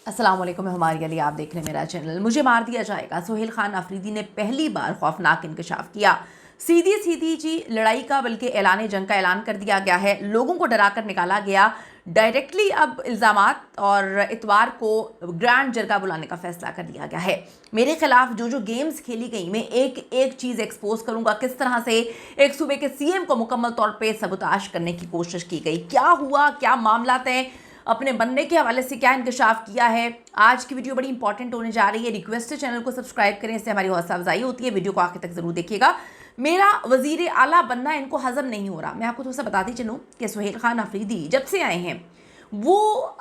अस्सलाम वालेकुम, मैं हमारी अली, आप देख रहे हैं मेरा चैनल। मुझे मार दिया जाएगा, सोहेल खान अफरीदी ने पहली बार खौफनाक इंकशाफ किया। सीधी सीधी जी लड़ाई का बल्कि ऐलान जंग का ऐलान कर दिया गया है। लोगों को डरा कर निकाला गया। डायरेक्टली अब इल्ज़ामात और इतवार को ग्रैंड जरगा बुलाने का फैसला कर लिया गया है। मेरे खिलाफ जो जो गेम्स खेली गई, मैं एक एक चीज़ एक्सपोज करूंगा। किस तरह से एक सूबे के सीएम को मुकम्मल तौर पे सबुताश करने की कोशिश की गई, क्या हुआ, क्या मामला हैं, अपने बनने के हवाले से क्या इंकशाफ किया है। आज की वीडियो बड़ी इंपॉर्टेंट होने जा रही है। रिक्वेस्ट है चैनल को सब्सक्राइब करें, इससे हमारी हौसला अफजाई होती है। वीडियो को आखिर तक जरूर देखिएगा। मेरा वजीर आला बनना इनको हजम नहीं हो रहा। मैं आपको थोड़ा सा बताती चलूँ कि सोहेल खान अफरीदी जब से आए हैं, वो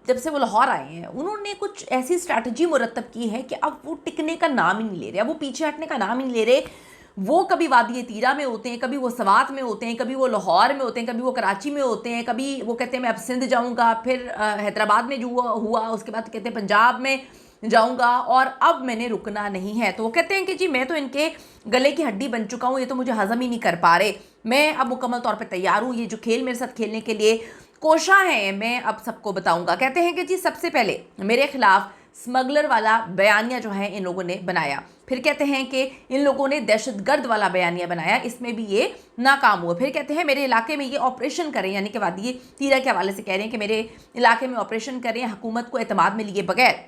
जब से वो लाहौर आए हैं, उन्होंने कुछ ऐसी स्ट्रैटेजी मुरतब की है कि अब वो टिकने का नाम ही नहीं ले रहे, अब वो पीछे हटने का नाम ही नहीं ले रहे। वो कभी वादी तीरा में होते हैं, कभी वो सवात में होते हैं, कभी वो लाहौर में होते हैं, कभी वो कराची में होते हैं, कभी वो कहते हैं मैं अब सिंध जाऊंगा, फिर हैदराबाद में जो हुआ उसके बाद कहते हैं पंजाब में जाऊंगा और अब मैंने रुकना नहीं है। तो वो कहते हैं कि जी मैं तो इनके गले की हड्डी बन चुका हूँ, ये तो मुझे हजम ही नहीं कर पा रहे। मैं अब मुकम्मल तौर पर तैयार हूँ, ये जो खेल मेरे साथ खेलने के लिए कोशा है, मैं अब सबको बताऊंगा। कहते हैं कि जी सबसे पहले मेरे खिलाफ स्मगलर वाला बयानिया जो है इन लोगों ने बनाया। फिर कहते हैं कि इन लोगों ने दहशतगर्द वाला बयानिया बनाया, इसमें भी ये नाकाम हुआ। फिर कहते हैं मेरे इलाके में ये ऑपरेशन करें, यानी कि वादी तीरा के हवाले से कह रहे हैं कि मेरे इलाके में ऑपरेशन करें हुकूमत को एतमाद में लिए बगैर।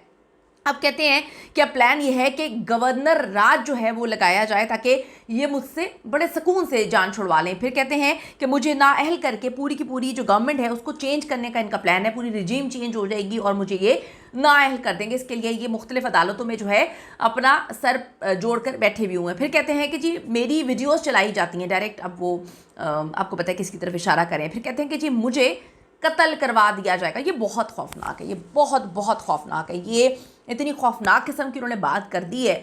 अब कहते हैं कि अब प्लान ये है कि गवर्नर राज जो है वो लगाया जाए ताकि ये मुझसे बड़े सुकून से जान छुड़वा लें। फिर कहते हैं कि मुझे नाअहल करके पूरी की पूरी जो गवर्नमेंट है उसको चेंज करने का इनका प्लान है। पूरी रिजीम चेंज हो जाएगी और मुझे ये नाअहल कर देंगे। इसके लिए ये मुख्तलिफ अदालतों में जो है अपना सर जोड़ कर बैठे भी हुए हैं। फिर कहते हैं कि जी मेरी वीडियोज़ चलाई जाती हैं डायरेक्ट, अब वो आपको पता है किसकी तरफ इशारा करें। फिर कहते हैं कि जी मुझे कत्ल करवा दिया जाएगा। ये बहुत खौफनाक है, ये बहुत बहुत खौफनाक है। ये इतनी खौफनाक किस्म की उन्होंने बात कर दी है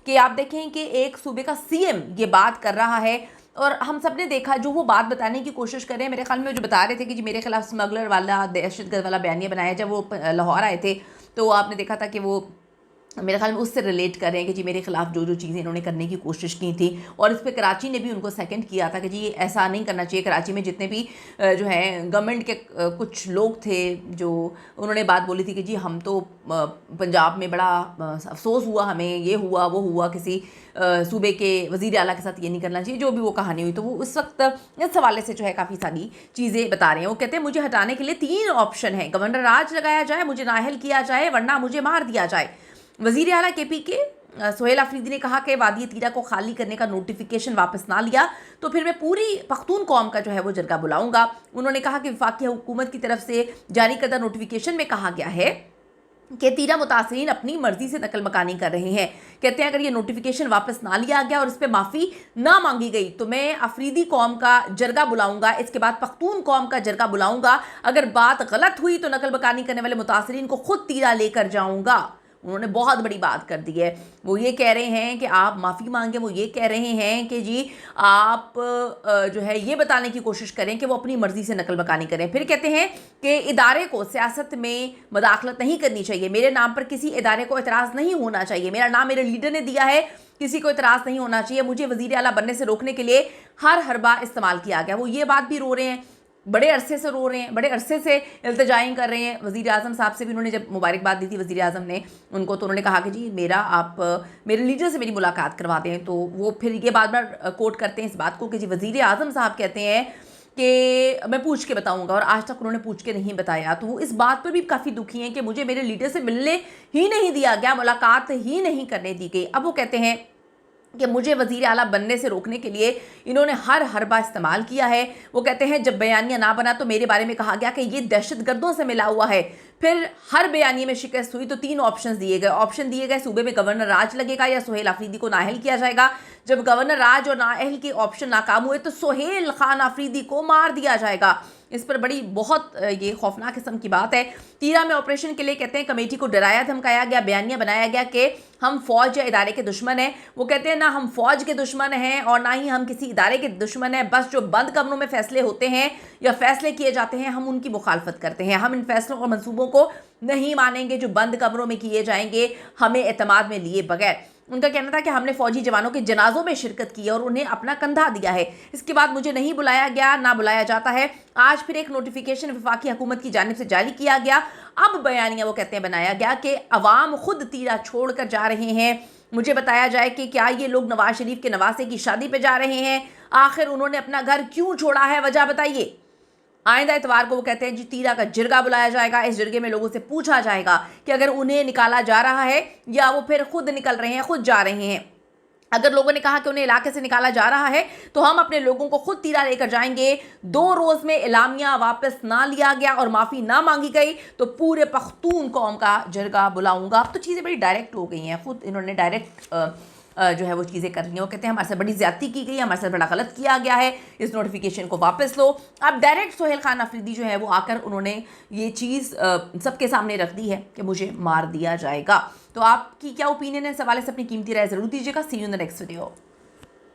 कि आप देखें कि एक सूबे का सीएम ये बात कर रहा है और हम सब ने देखा जो वो बात बताने की कोशिश कर रहे हैं। मेरे ख्याल में जो बता रहे थे कि जी मेरे खिलाफ स्मगलर वाला दहशतगर्द वाला बयानिया बनाया। जब वो लाहौर आए थे तो आपने देखा था कि वो मेरे ख्याल में उससे रिलेट कर रहे हैं कि जी मेरे खिलाफ जो जो चीज़ें इन्होंने करने की कोशिश की थी। और इस पर कराची ने भी उनको सेकंड किया था कि जी ऐसा नहीं करना चाहिए। कराची में जितने भी जो है गवर्नमेंट के कुछ लोग थे जो उन्होंने बात बोली थी कि जी हम तो पंजाब में बड़ा अफसोस हुआ, हमें ये हुआ वो हुआ, किसी सूबे के वज़ीर आला के साथ ये नहीं करना चाहिए, जो भी वो कहानी हुई। तो वो उस वक्त इस हवाले से जो है काफ़ी सारी चीज़ें बता रहे हैं। वो कहते हैं मुझे हटाने के लिए 3 ऑप्शन है, गवर्नर राज लगाया जाए, मुझे नाअहल किया जाए, वरना मुझे मार दिया जाए। वज़ीर आला KP के सोहेल अफरीदी ने कहा कि वादी तीरा को खाली करने का नोटिफिकेशन वापस ना लिया तो फिर मैं पूरी पख्तून कौम का जो है वो जरगा बुलाऊंगा। उन्होंने कहा कि वफाकी हुकूमत की तरफ से जारी करदा नोटिफिकेशन में कहा गया है कि तीरा मुतासरीन अपनी मर्जी से नकल मकानी कर रहे हैं। कहते हैं अगर ये नोटिफिकेशन वापस ना लिया गया और इस पर माफ़ी ना मांगी गई तो मैं अफरीदी कौम का जरगा बुलाऊंगा, इसके बाद पख्तून कौम का जरगा बुलाऊंगा। अगर बात गलत हुई तो नकल मकानी करने वाले मुतासरीन को खुद तीरा लेकर जाऊंगा। उन्होंने बहुत बड़ी बात कर दी है। वो ये कह रहे हैं कि आप माफ़ी मांगे, वो ये कह रहे हैं कि जी आप जो है ये बताने की कोशिश करें कि वो अपनी मर्ज़ी से नकल मकानी करें। फिर कहते हैं कि इदारे को सियासत में मदाखलत नहीं करनी चाहिए, मेरे नाम पर किसी इदारे को एतराज़ नहीं होना चाहिए, मेरा नाम मेरे लीडर ने दिया है, किसी को एतराज़ नहीं होना चाहिए, मुझे वज़ीर आला बनने से रोकने के लिए हर हरबा इस्तेमाल किया गया। वो ये बात भी रो रहे हैं, बड़े अरसे से रो रहे हैं, बड़े अरसे से इल्तिजाएं कर रहे हैं। वज़ीर आज़म साहब से भी उन्होंने जब मुबारकबाद दी थी वज़ीर आज़म ने उनको, तो उन्होंने कहा कि जी मेरा आप मेरे लीडर से मेरी मुलाकात करवा दें। तो वो फिर ये बार बार कोट करते हैं इस बात को कि जी वज़ीर आज़म साहब कहते हैं कि मैं पूछ के बताऊंगा, और आज तक उन्होंने पूछ के नहीं बताया। तो वो इस बात पर भी काफ़ी दुखी हैं कि मुझे मेरे लीडर से मिलने ही नहीं दिया गया, मुलाकात ही नहीं करने दी गई। अब वो कहते हैं कि मुझे वज़ीर आला बनने से रोकने के लिए इन्होंने हर हरबा इस्तेमाल किया है। वो कहते हैं जब बयानिया ना बना तो मेरे बारे में कहा गया कि ये दहशतगर्दों से मिला हुआ है। फिर हर बयानी में शिकस्त हुई तो 3 ऑप्शन दिए गए। ऑप्शन दिए गए सूबे में गवर्नर राज लगेगा या सोहेल अफरीदी को नाअहल किया जाएगा। जब गवर्नर राज और नाअहल के ऑप्शन नाकाम हुए तो सोहेल खान अफरीदी को मार दिया जाएगा। इस पर बड़ी बहुत ये खौफनाक किस्म की बात है। तीरा में ऑपरेशन के लिए कहते हैं कमेटी को डराया धमकाया गया, बयानिया बनाया गया कि हम फौज या इदारे के दुश्मन हैं। वो कहते हैं ना हम फौज के दुश्मन हैं और ना ही हम किसी इदारे के दुश्मन हैं, बस जो बंद कमरों में फैसले होते हैं या फैसले किए जाते हैं हम उनकी मुखालफत करते हैं। हम इन फैसलों और मंसूबों को नहीं मानेंगे जो बंद कमरों में किए जाएंगे हमें एतमाद में लिए बगैर। ان کا کہنا تھا کہ ہم نے فوجی جوانوں کے جنازوں میں شرکت کی ہے اور انہیں اپنا کندھا دیا ہے، اس کے بعد مجھے نہیں بلایا گیا، نہ بلایا جاتا ہے۔ آج پھر ایک نوٹیفیکیشن وفاقی حکومت کی جانب سے جاری کیا گیا، اب بیانیہ وہ کہتے ہیں بنایا گیا کہ عوام خود تیرا چھوڑ کر جا رہے ہیں۔ مجھے بتایا جائے کہ کیا یہ لوگ نواز شریف کے نواسے کی شادی پہ جا رہے ہیں؟ آخر انہوں نے اپنا گھر کیوں چھوڑا ہے، وجہ بتائیے۔ آئندہ اتوار کو وہ کہتے ہیں جی تیرا کا جرگہ بلایا جائے گا، اس جرگے میں لوگوں سے پوچھا جائے گا کہ اگر انہیں نکالا جا رہا ہے یا وہ پھر خود نکل رہے ہیں، خود جا رہے ہیں۔ اگر لوگوں نے کہا کہ انہیں علاقے سے نکالا جا رہا ہے تو ہم اپنے لوگوں کو خود تیرا لے کر جائیں گے۔ 2 روز میں اعلامیہ واپس نہ لیا گیا اور معافی نہ مانگی گئی تو پورے پختون قوم کا جرگہ بلاؤں گا۔ اب تو چیزیں بڑی ڈائریکٹ ہو گئی ہیں، خود انہوں نے ڈائریکٹ جو ہے وہ چیزیں کر لی ہیں۔ وہ کہتے ہیں ہمارے ساتھ بڑی زیادتی کی گئی ہے، ہمارے ساتھ بڑا غلط کیا گیا ہے، اس نوٹیفیکیشن کو واپس لو۔ اب ڈائریکٹ سہیل خان آفریدی جو ہے وہ آ کر انہوں نے یہ چیز سب کے سامنے رکھ دی ہے کہ مجھے مار دیا جائے گا۔ تو آپ کی کیا اوپینین ہے اس حوالے سے؟ اپنی قیمتی رائے ضرور دیجیے گا۔ See you in the next video.